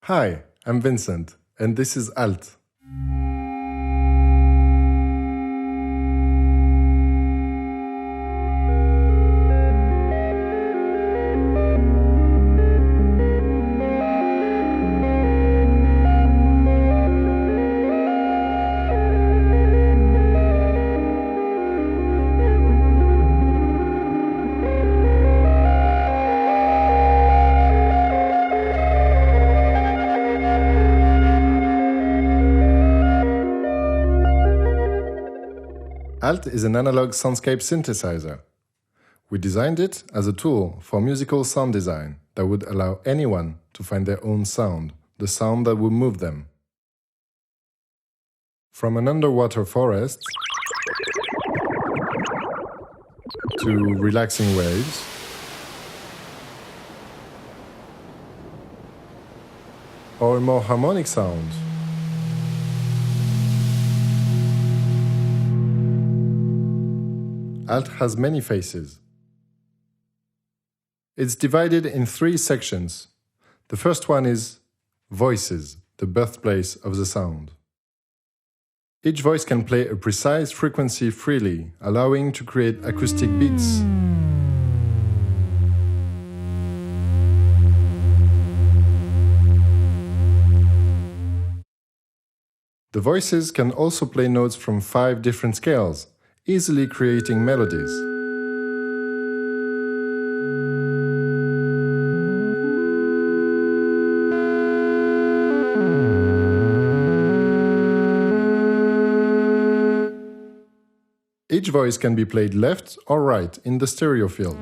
Hi, I'm Vincent, and this is Alt. Alt is an analog soundscape synthesizer. We designed it as a tool for musical sound design that would allow anyone to find their own sound, the sound that would move them. From an underwater forest to relaxing waves, or a more harmonic sound. Alt has many faces. It's divided in 3 sections. The first one is voices, the birthplace of the sound. Each voice can play a precise frequency freely, allowing to create acoustic beats. The voices can also play notes from 5 different scales, easily creating melodies. Each voice can be played left or right in the stereo field.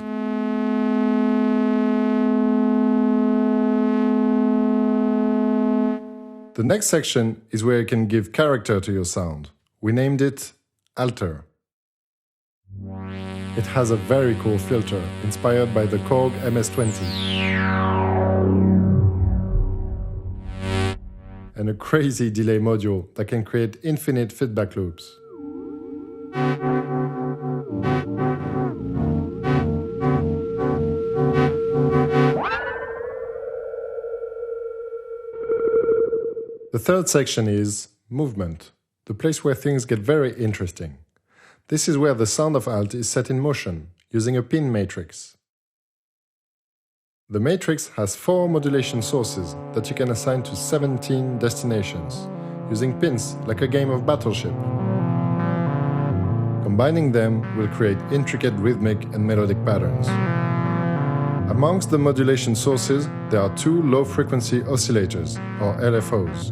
The next section is where you can give character to your sound. We named it Alter. It has a very cool filter, inspired by the Korg MS-20. And a crazy delay module that can create infinite feedback loops. The third section is movement, the place where things get very interesting. This is where the sound of Alt is set in motion, using a pin matrix. The matrix has 4 modulation sources that you can assign to 17 destinations, using pins like a game of Battleship. Combining them will create intricate rhythmic and melodic patterns. Amongst the modulation sources, there are 2 low-frequency oscillators, or LFOs.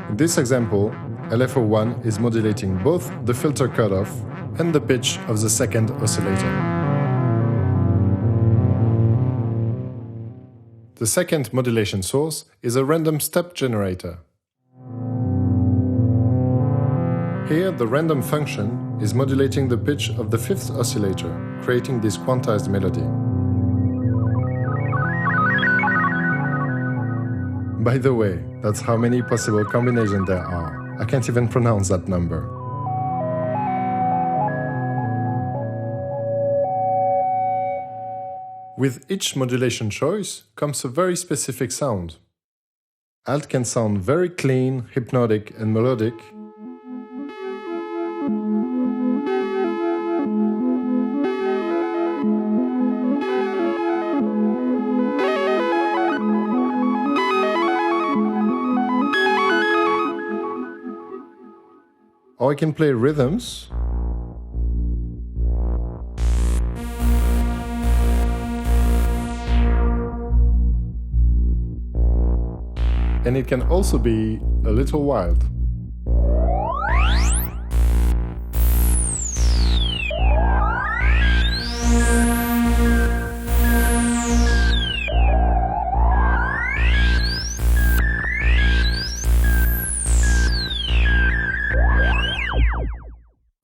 In this example, LFO1 is modulating both the filter cutoff and the pitch of the second oscillator. The second modulation source is a random step generator. Here, the random function is modulating the pitch of the 5th oscillator, creating this quantized melody. By the way, that's how many possible combinations there are. I can't even pronounce that number. With each modulation choice comes a very specific sound. Alt can sound very clean, hypnotic, and melodic. Or I can play rhythms. And it can also be a little wild.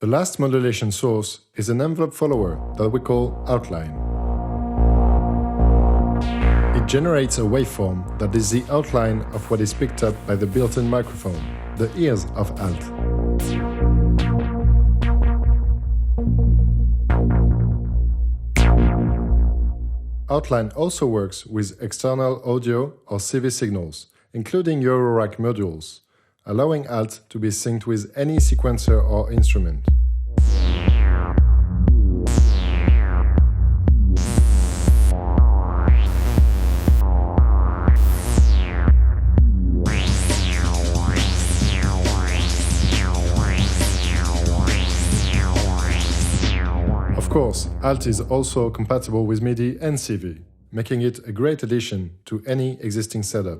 The last modulation source is an envelope follower that we call outline. It generates a waveform that is the outline of what is picked up by the built-in microphone, the ears of Alt. Outline also works with external audio or CV signals, including Eurorack modules, allowing alt to be synced with any sequencer or instrument. Of course, alt is also compatible with MIDI and CV, making it a great addition to any existing setup.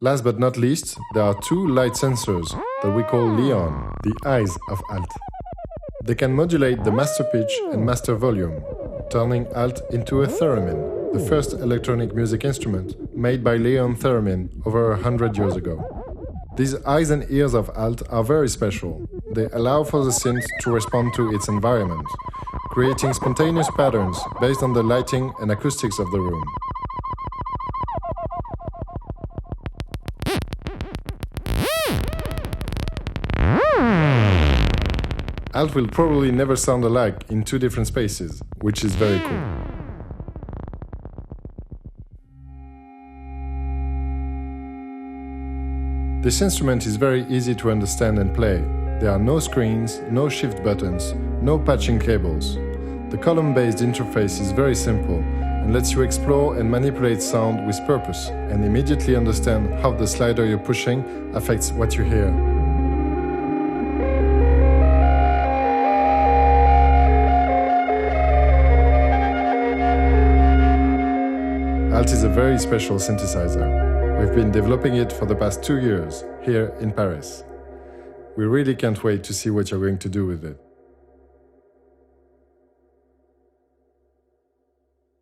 Last but not least, there are two light sensors that we call Leon, the eyes of alt. They can modulate the master pitch and master volume, turning alt into a theremin, the first electronic music instrument made by Leon Theremin over 100 years ago. These eyes and ears of alt are very special. They allow for the synth to respond to its environment, creating spontaneous patterns based on the lighting and acoustics of the room. Alt will probably never sound alike in two different spaces, which is very cool. This instrument is very easy to understand and play. There are no screens, no shift buttons, no patching cables. The column-based interface is very simple and lets you explore and manipulate sound with purpose and immediately understand how the slider you're pushing affects what you hear. Alt is a very special synthesizer. We've been developing it for the past 2 years, here in Paris. We really can't wait to see what you're going to do with it.